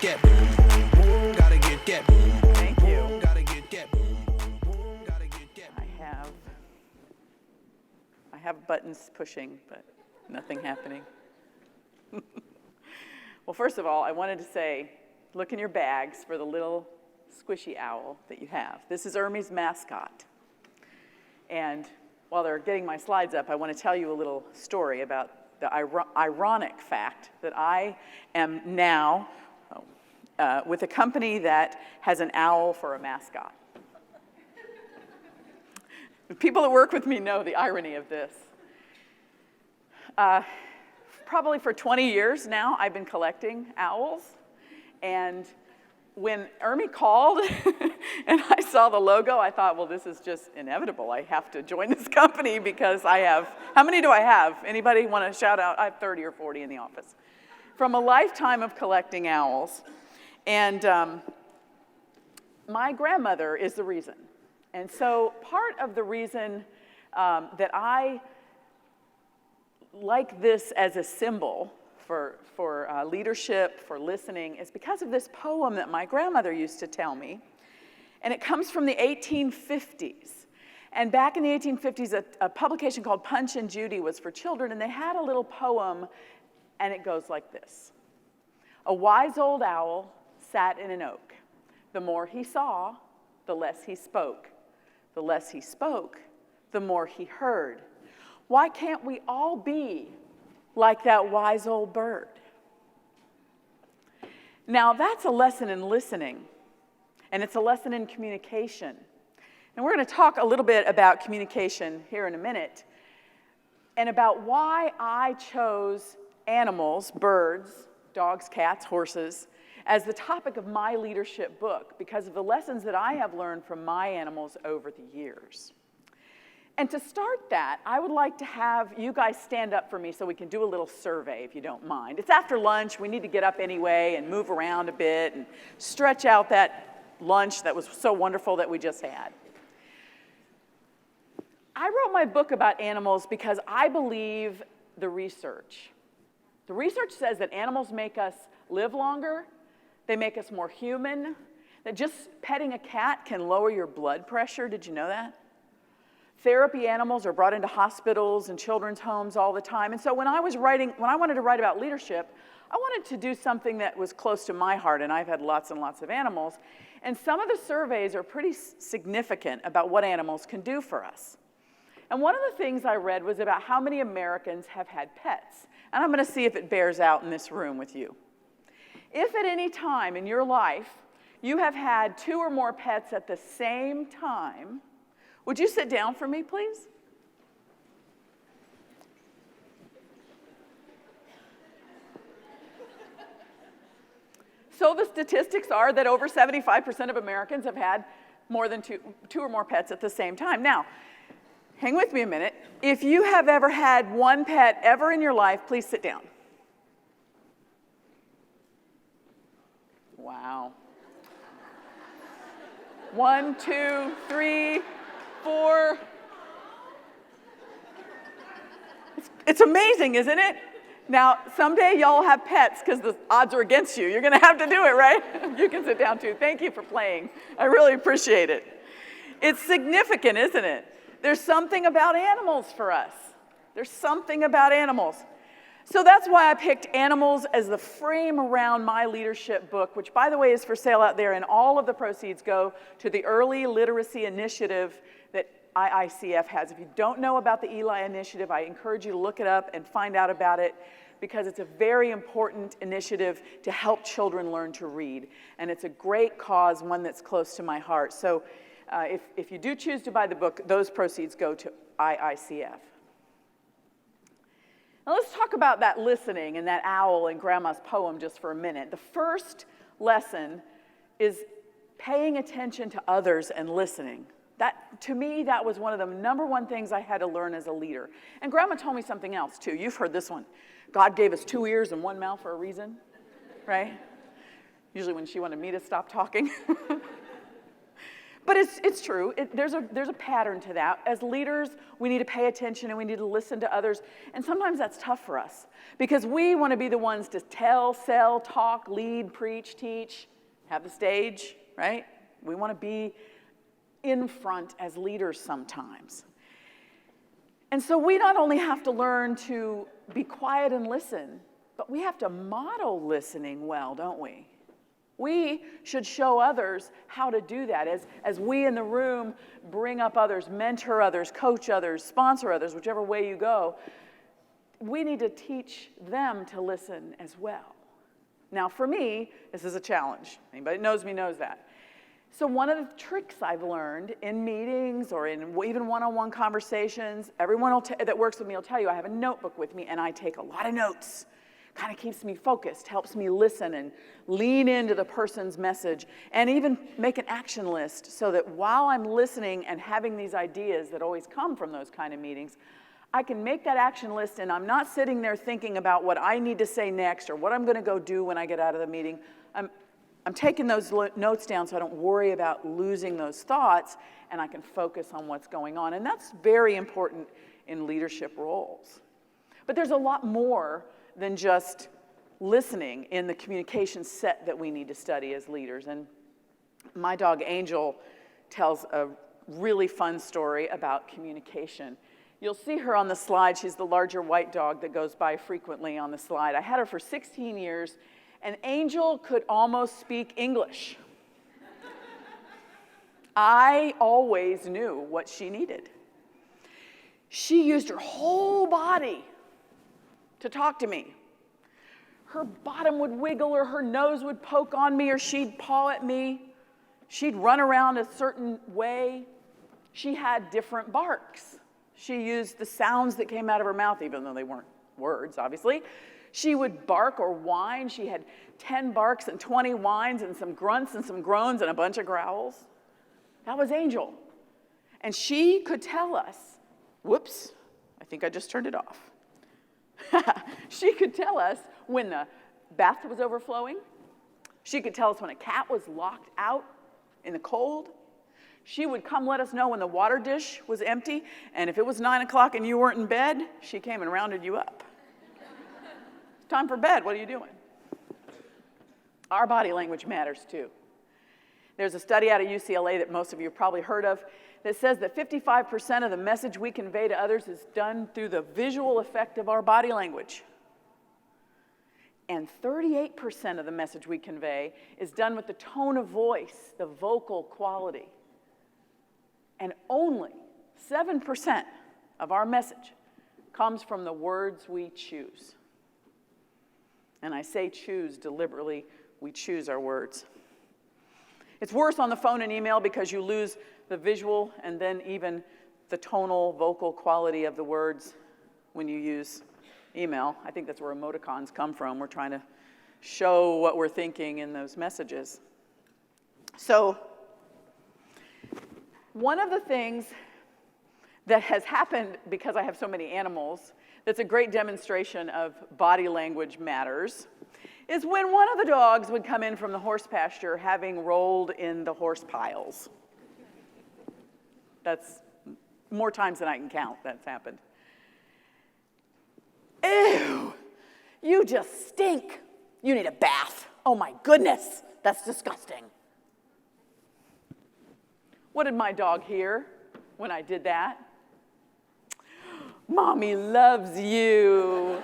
get boom, boom, boom. Gotta get boom, boom. Thank you. Gotta get boom, boom, boom. Gotta get I have buttons pushing, but nothing happening. Well, first of all, I wanted to say, look in your bags for the little squishy owl that you have. This is Ermy's mascot. And while they're getting my slides up, I want to tell you a little story about the ironic fact that I am now with a company that has an owl for a mascot. The people that work with me know the irony of this. Probably for 20 years now, I've been collecting owls. And when Ermy called and I saw the logo, I thought, well, this is just inevitable. I have to join this company because I have, how many do I have? Anybody want to shout out? I have 30 or 40 in the office. From a lifetime of collecting owls. And my grandmother is the reason. And so part of the reason that I like this as a symbol for leadership, for listening, is because of this poem that my grandmother used to tell me. And it comes from the 1850s. And back in the 1850s, a publication called Punch and Judy was for children, and they had a little poem, and it goes like this. A wise old owl sat in an oak. The more he saw, the less he spoke. The less he spoke, the more he heard. Why can't we all be like that wise old bird? Now, that's a lesson in listening, and it's a lesson in communication. And we're going to talk a little bit about communication here in a minute, and about why I chose animals, birds, dogs, cats, horses, as the topic of my leadership book, because of the lessons that I have learned from my animals over the years. And to start that, I would like to have you guys stand up for me so we can do a little survey, if you don't mind. It's after lunch. We need to get up anyway and move around a bit and stretch out that lunch that was so wonderful that we just had. I wrote my book about animals because I believe the research. The research says that animals make us live longer. They make us more human. That just petting a cat can lower your blood pressure. Did you know that? Therapy animals are brought into hospitals and children's homes all the time. And so when I wanted to write about leadership, I wanted to do something that was close to my heart, and I've had lots and lots of animals. And some of the surveys are pretty significant about what animals can do for us. And one of the things I read was about how many Americans have had pets. And I'm going to see if it bears out in this room with you. If at any time in your life you have had 2 or more pets at the same time, would you sit down for me, please? So the statistics are that over 75% of Americans have had more than two or more pets at the same time. Now, hang with me a minute. If you have ever had one pet ever in your life, please sit down. Wow. 1, 2, 3, 4. It's amazing, isn't it? Now, someday y'all will have pets because the odds are against you. You're going to have to do it, right? You can sit down too. Thank you for playing. I really appreciate it. It's significant, isn't it? There's something about animals for us. There's something about animals. So that's why I picked animals as the frame around my leadership book, which, by the way, is for sale out there, and all of the proceeds go to the Early Literacy Initiative that IICF has. If you don't know about the ELI initiative, I encourage you to look it up and find out about it, because it's a very important initiative to help children learn to read. And it's a great cause, one that's close to my heart. So if you do choose to buy the book, those proceeds go to IICF. Now let's talk about that listening and that owl in Grandma's poem just for a minute. The first lesson is paying attention to others and listening. That, to me, that was one of the number one things I had to learn as a leader. And Grandma told me something else, too. You've heard this one. God gave us 2 ears and 1 mouth for a reason, right? Usually when she wanted me to stop talking. But it's true. There's a pattern to that. As leaders, we need to pay attention and we need to listen to others. And sometimes that's tough for us because we want to be the ones to tell, sell, talk, lead, preach, teach, have the stage, right? We want to be in front as leaders sometimes. And so we not only have to learn to be quiet and listen, but we have to model listening well, don't we? We should show others how to do that. As we in the room bring up others, mentor others, coach others, sponsor others, whichever way you go, we need to teach them to listen as well. Now, for me, this is a challenge. Anybody that knows me knows that. So one of the tricks I've learned in meetings or in even one-on-one conversations, everyone that works with me will tell you I have a notebook with me and I take a lot of notes. Kind of keeps me focused, helps me listen and lean into the person's message, and even make an action list so that while I'm listening and having these ideas that always come from those kind of meetings, I can make that action list and I'm not sitting there thinking about what I need to say next or what I'm going to go do when I get out of the meeting. I'm taking those notes down so I don't worry about losing those thoughts and I can focus on what's going on. And that's very important in leadership roles. But there's a lot more than just listening in the communication set that we need to study as leaders. And my dog Angel tells a really fun story about communication. You'll see her on the slide. She's the larger white dog that goes by frequently on the slide. I had her for 16 years, and Angel could almost speak English. I always knew what she needed. She used her whole body to talk to me. Her bottom would wiggle or her nose would poke on me or she'd paw at me. She'd run around a certain way. She had different barks. She used the sounds that came out of her mouth, even though they weren't words, obviously. She would bark or whine. She had 10 barks and 20 whines and some grunts and some groans and a bunch of growls. That was Angel. And she could tell us, whoops, I think I just turned it off. She could tell us when the bath was overflowing. She could tell us when a cat was locked out in the cold. She would come let us know when the water dish was empty, and if it was 9 o'clock and you weren't in bed, she came and rounded you up. It's time for bed, what are you doing? Our body language matters too. There's a study out of UCLA that most of you have probably heard of that says that 55% of the message we convey to others is done through the visual effect of our body language. And 38% of the message we convey is done with the tone of voice, the vocal quality. And only 7% of our message comes from the words we choose. And I say choose deliberately, we choose our words. It's worse on the phone and email because you lose the visual and then even the tonal, vocal quality of the words when you use email. I think that's where emoticons come from. We're trying to show what we're thinking in those messages. So, one of the things that has happened because I have so many animals that's a great demonstration of body language matters is when one of the dogs would come in from the horse pasture having rolled in the horse piles. That's more times than I can count that's happened. Ew, you just stink. You need a bath. Oh my goodness, that's disgusting. What did my dog hear when I did that? Mommy loves you.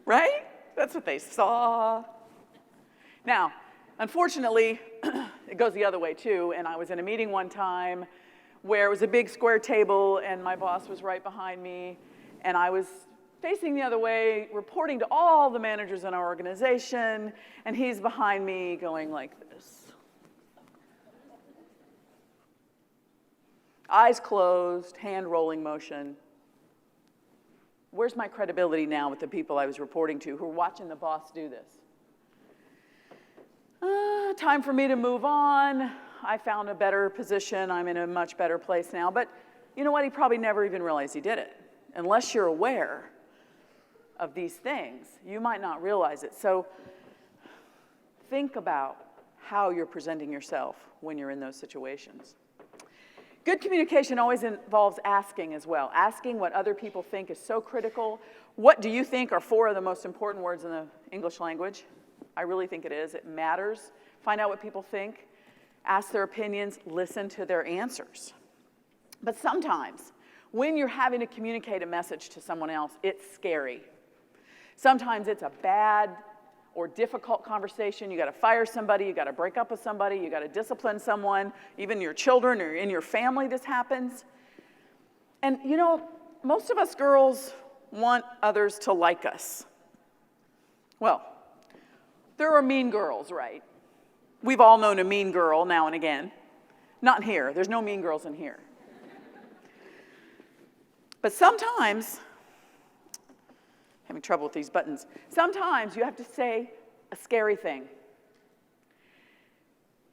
Right? That's what they saw. Now, unfortunately, it goes the other way too, and I was in a meeting one time where it was a big square table and my boss was right behind me and I was facing the other way, reporting to all the managers in our organization, and he's behind me going like this. Eyes closed, hand rolling motion. Where's my credibility now with the people I was reporting to who are watching the boss do this? Time for me to move on. I found a better position. I'm in a much better place now. But you know what? He probably never even realized he did it. Unless you're aware of these things, you might not realize it. So think about how you're presenting yourself when you're in those situations. Good communication always involves asking as well. Asking what other people think is so critical. What do you think are 4 of the most important words in the English language? I really think it is. It matters. Find out what people think. Ask their opinions. Listen to their answers. But sometimes, when you're having to communicate a message to someone else, it's scary. Sometimes it's a bad or difficult conversation. You got to fire somebody, you got to break up with somebody, you got to discipline someone, even your children or in your family this happens. And you know, most of us girls want others to like us. Well, there are mean girls, right? We've all known a mean girl now and again. Not in here, there's no mean girls in here. But sometimes, having trouble with these buttons, sometimes you have to say a scary thing.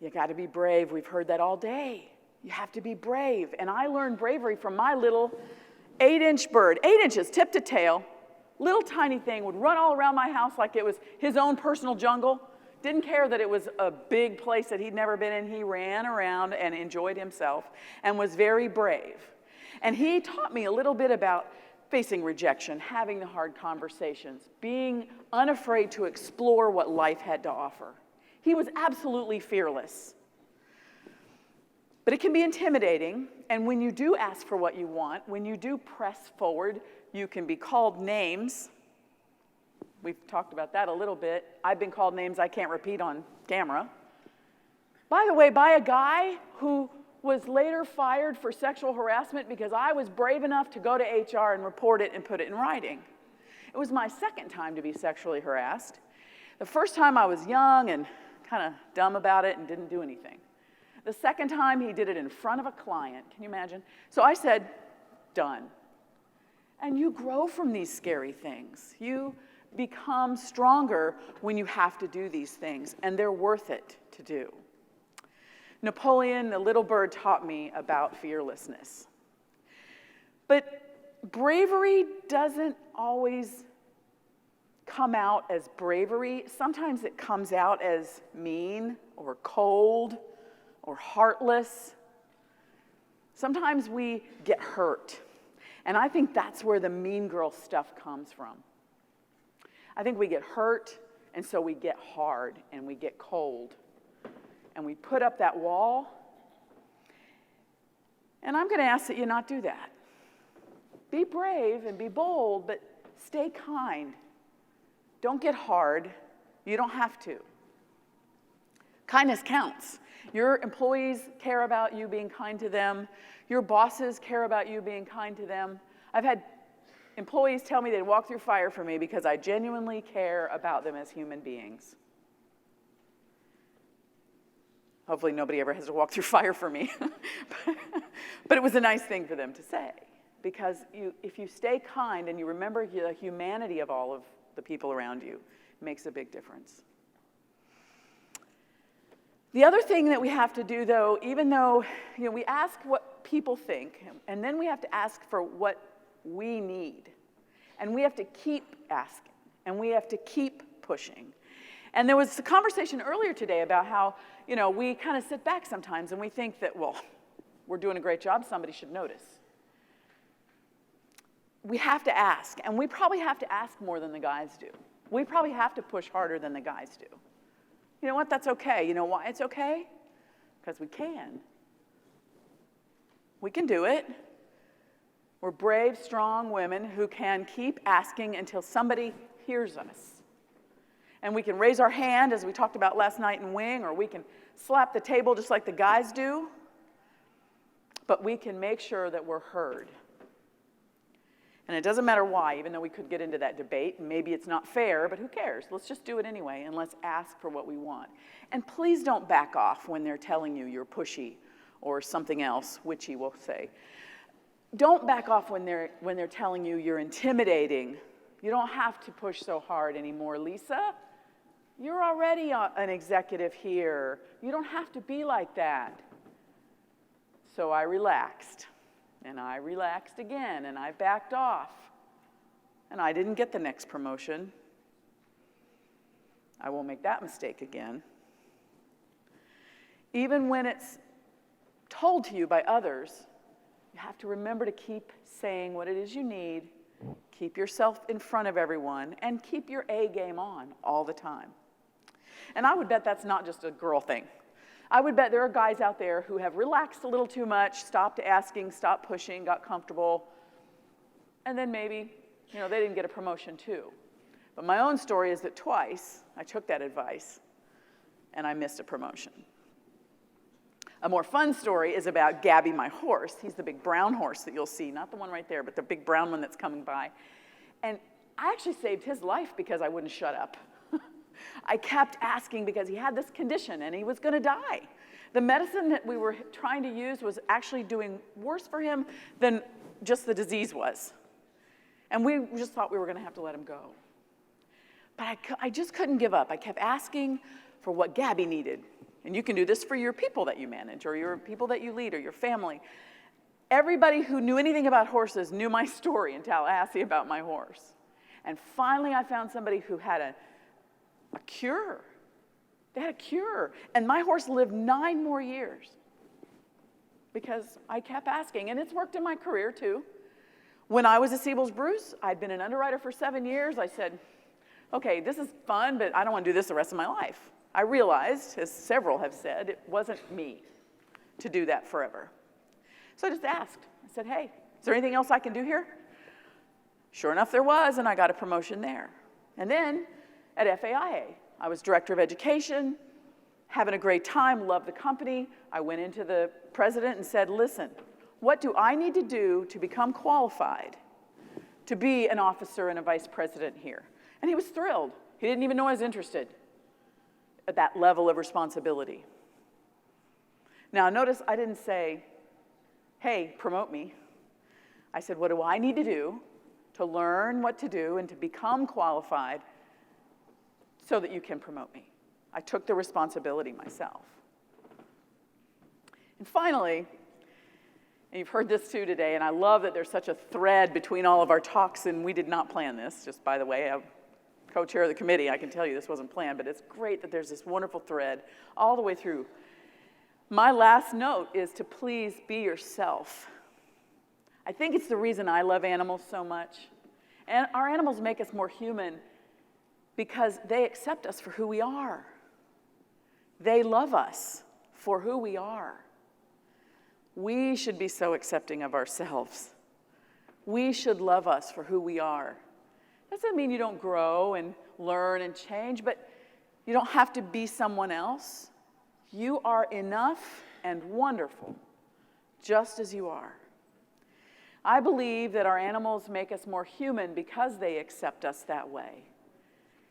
You got to be brave. We've heard that all day. You have to be brave. And I learned bravery from my little 8-inch bird, 8 inches, tip to tail, little tiny thing, would run all around my house like it was his own personal jungle. Didn't care that it was a big place that he'd never been in. He ran around and enjoyed himself and was very brave. And he taught me a little bit about facing rejection, having the hard conversations, being unafraid to explore what life had to offer. He was absolutely fearless. But it can be intimidating, and when you do ask for what you want, when you do press forward, you can be called names. We've talked about that a little bit. I've been called names I can't repeat on camera. By the way, by a guy who was later fired for sexual harassment because I was brave enough to go to HR and report it and put it in writing. It was my second time to be sexually harassed. The first time I was young and kind of dumb about it and didn't do anything. The second time he did it in front of a client. Can you imagine? So I said, done. And you grow from these scary things. You become stronger when you have to do these things, and they're worth it to do. Napoleon, the little bird, taught me about fearlessness. But bravery doesn't always come out as bravery. Sometimes it comes out as mean or cold or heartless. Sometimes we get hurt. And I think that's where the mean girl stuff comes from. I think we get hurt, and so we get hard and we get cold. And we put up that wall. And I'm going to ask that you not do that. Be brave and be bold, but stay kind. Don't get hard. You don't have to. Kindness counts. Your employees care about you being kind to them. Your bosses care about you being kind to them. I've had employees tell me they'd walk through fire for me because I genuinely care about them as human beings. Hopefully nobody ever has to walk through fire for me. But it was a nice thing for them to say. Because if you stay kind and you remember the humanity of all of the people around you, it makes a big difference. The other thing that we have to do, though, even though we ask what people think, and then we have to ask for what we need. And we have to keep asking, and we have to keep pushing. And there was a conversation earlier today about how, we kind of sit back sometimes and we think that, well, we're doing a great job, somebody should notice. We have to ask, and we probably have to ask more than the guys do. We probably have to push harder than the guys do. You know what? That's okay. You know why it's okay? Because we can. We can do it. We're brave, strong women who can keep asking until somebody hears us. And we can raise our hand, as we talked about last night in Wing, or we can slap the table just like the guys do. But we can make sure that we're heard. And it doesn't matter why, even though we could get into that debate, and maybe it's not fair, but who cares? Let's just do it anyway, and let's ask for what we want. And please don't back off when they're telling you you're pushy or something else, witchy will say. Don't back off when they're telling you you're intimidating. You don't have to push so hard anymore, Lisa. You're already an executive here. You don't have to be like that. So I relaxed. And I relaxed again, and I backed off. And I didn't get the next promotion. I won't make that mistake again. Even when it's told to you by others, you have to remember to keep saying what it is you need, keep yourself in front of everyone, and keep your A game on all the time. And I would bet that's not just a girl thing. I would bet there are guys out there who have relaxed a little too much, stopped asking, stopped pushing, got comfortable, and then maybe, they didn't get a promotion too. But my own story is that twice I took that advice and I missed a promotion. A more fun story is about Gabby, my horse. He's the big brown horse that you'll see, not the one right there, but the big brown one that's coming by. And I actually saved his life because I wouldn't shut up. I kept asking because he had this condition and he was going to die. The medicine that we were trying to use was actually doing worse for him than just the disease was. And we just thought we were going to have to let him go. But I just couldn't give up. I kept asking for what Gabby needed. And you can do this for your people that you manage or your people that you lead or your family. Everybody who knew anything about horses knew my story in Tallahassee about my horse. And finally I found somebody who had a cure. They had a cure. And my horse lived 9 more years because I kept asking. And it's worked in my career too. When I was at Siebel's Bruce, I'd been an underwriter for 7 years. I said, okay, this is fun, but I don't want to do this the rest of my life. I realized, as several have said, it wasn't me to do that forever. So I just asked. I said, hey, is there anything else I can do here? Sure enough, there was, and I got a promotion there. And then at FAIA, I was director of education, having a great time, loved the company. I went into the president and said, listen, what do I need to do to become qualified to be an officer and a vice president here? And he was thrilled. He didn't even know I was interested at that level of responsibility. Now, notice I didn't say, hey, promote me. I said, what do I need to do to learn what to do and to become qualified so that you can promote me? I took the responsibility myself. And finally, and you've heard this too today, and I love that there's such a thread between all of our talks, and we did not plan this, just by the way. I'm co-chair of the committee. I can tell you this wasn't planned, but it's great that there's this wonderful thread all the way through. My last note is to please be yourself. I think it's the reason I love animals so much. And our animals make us more human because they accept us for who we are. They love us for who we are. We should be so accepting of ourselves. We should love us for who we are. Doesn't mean you don't grow and learn and change, but you don't have to be someone else. You are enough and wonderful, just as you are. I believe that our animals make us more human because they accept us that way.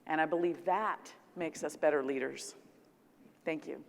And I believe that makes us better leaders. Thank you.